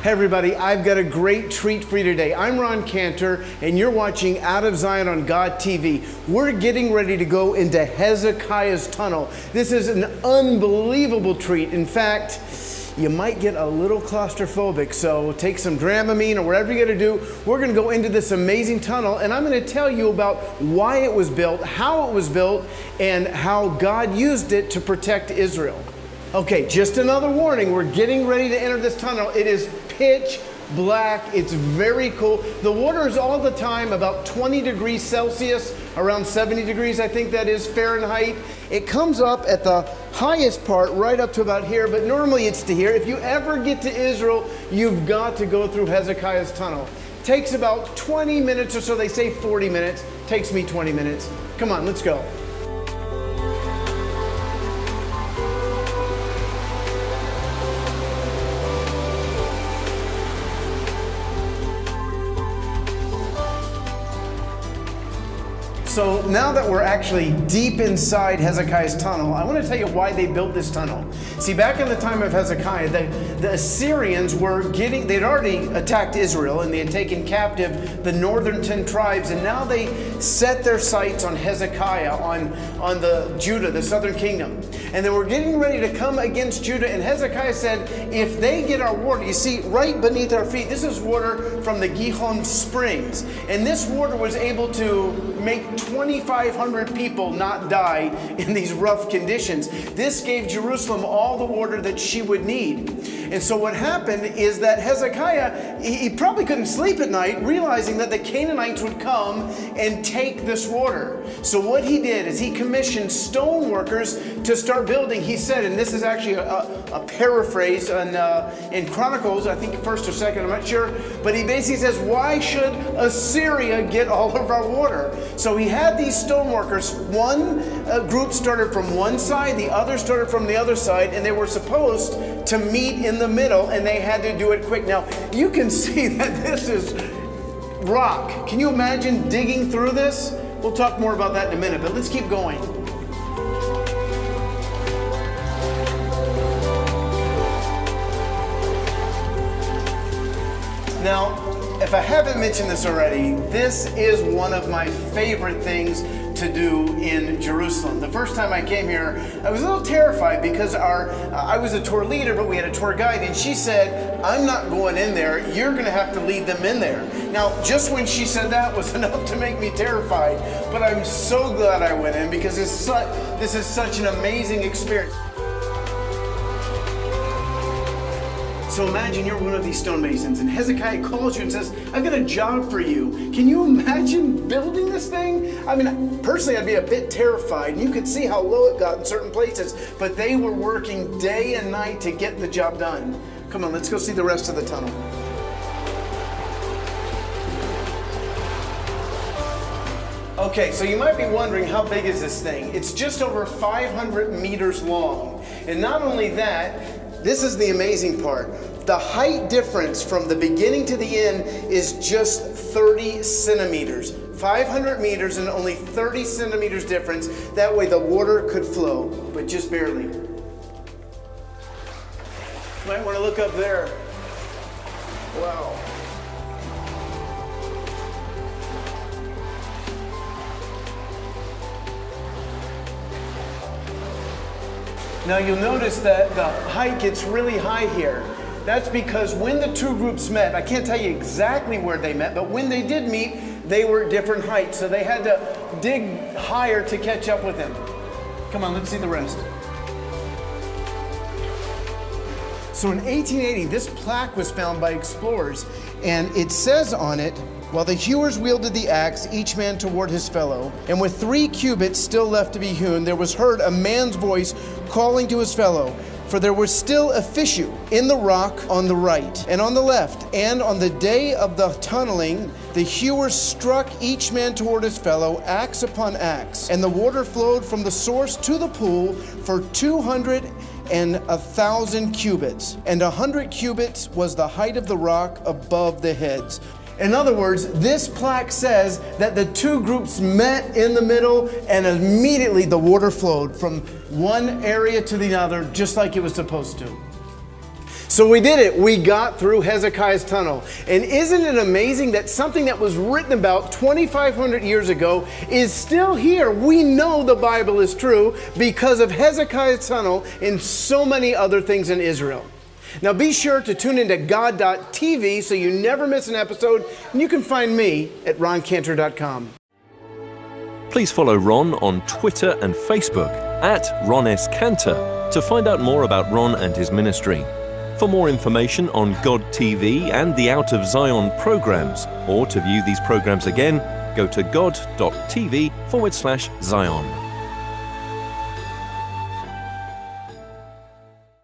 Hey everybody, I've got a great treat for you today. I'm Ron Cantor, and you're watching Out of Zion on God TV. We're getting ready to go into Hezekiah's tunnel. This is an unbelievable treat. In fact, you might get a little claustrophobic, so take some Dramamine or whatever you got to do. We're going to go into this amazing tunnel, and I'm going to tell you about why it was built, how it was built, and how God used it to protect Israel. Okay, just another warning. We're getting ready to enter this tunnel. It is pitch black. It's very cool. The water is all the time about 20 degrees Celsius, around 70 degrees, I think that is Fahrenheit. It comes up at the highest part right up to about here, but normally it's to here. If you ever get to Israel, you've got to go through Hezekiah's tunnel. Takes about 20 minutes or so. They say 40 minutes. Takes me 20 minutes. Come on, let's go. So now that we're actually deep inside Hezekiah's tunnel, I want to tell you why they built this tunnel. See, back in the time of Hezekiah, the Assyrians they'd already attacked Israel, and they had taken captive the northern 10 tribes, and now they set their sights on Hezekiah, on the Judah, the southern kingdom. And they were getting ready to come against Judah, and Hezekiah said, if they get our water, you see, right beneath our feet, this is water from the Gihon springs, and this water was able to make 2,500 people not die in these rough conditions. This gave Jerusalem all the water that she would need. And so what happened is that Hezekiah, he probably couldn't sleep at night, realizing that the Canaanites would come and take this water. So what he did is he commissioned stone workers to start building. He said, and this is actually a paraphrase in Chronicles, I think first or second, I'm not sure, but he basically says, why should Assyria get all of our water? So he had these stone workers. One group started from one side, the other started from the other side, and they were supposed to meet in the middle, and they had to do it quick. Now, you can see that this is rock. Can you imagine digging through this? We'll talk more about that in a minute, but let's keep going. Now, if I haven't mentioned this already, this is one of my favorite things to do in Jerusalem. The first time I came here, I was a little terrified because I was a tour leader, but we had a tour guide, and she said, I'm not going in there. You're going to have to lead them in there. Now, just when she said that was enough to make me terrified, but I'm so glad I went in because this is such an amazing experience. So imagine you're one of these stonemasons, and Hezekiah calls you and says, I've got a job for you. Can you imagine building this thing? I mean, personally, I'd be a bit terrified. You could see how low it got in certain places, but they were working day and night to get the job done. Come on, let's go see the rest of the tunnel. Okay, so you might be wondering, how big is this thing? It's just over 500 meters long. And not only that, this is the amazing part. The height difference from the beginning to the end is just 30 centimeters. 500 meters and only 30 centimeters difference. That way the water could flow, but just barely. Might want to look up there. Wow. Now you'll notice that the height gets really high here. That's because when the two groups met, I can't tell you exactly where they met, but when they did meet, they were different heights. So they had to dig higher to catch up with them. Come on, let's see the rest. So in 1880, this plaque was found by explorers, and it says on it, while the hewers wielded the axe, each man toward his fellow, and with 3 cubits still left to be hewn, there was heard a man's voice calling to his fellow, for there was still a fissure in the rock on the right and on the left. And on the day of the tunneling, the hewers struck each man toward his fellow, axe upon axe, and the water flowed from the source to the pool for 200 and 1,000 cubits, and 100 cubits was the height of the rock above the heads. In other words, this plaque says that the two groups met in the middle and immediately the water flowed from one area to the other just like it was supposed to. So we did it. We got through Hezekiah's tunnel. And isn't it amazing that something that was written about 2,500 years ago is still here? We know the Bible is true because of Hezekiah's tunnel and so many other things in Israel. Now be sure to tune into God.tv so you never miss an episode, and you can find me at roncantor.com. Please follow Ron on Twitter and Facebook at Ron S. Cantor to find out more about Ron and his ministry. For more information on God TV and the Out of Zion programs, or to view these programs again, go to god.tv/Zion.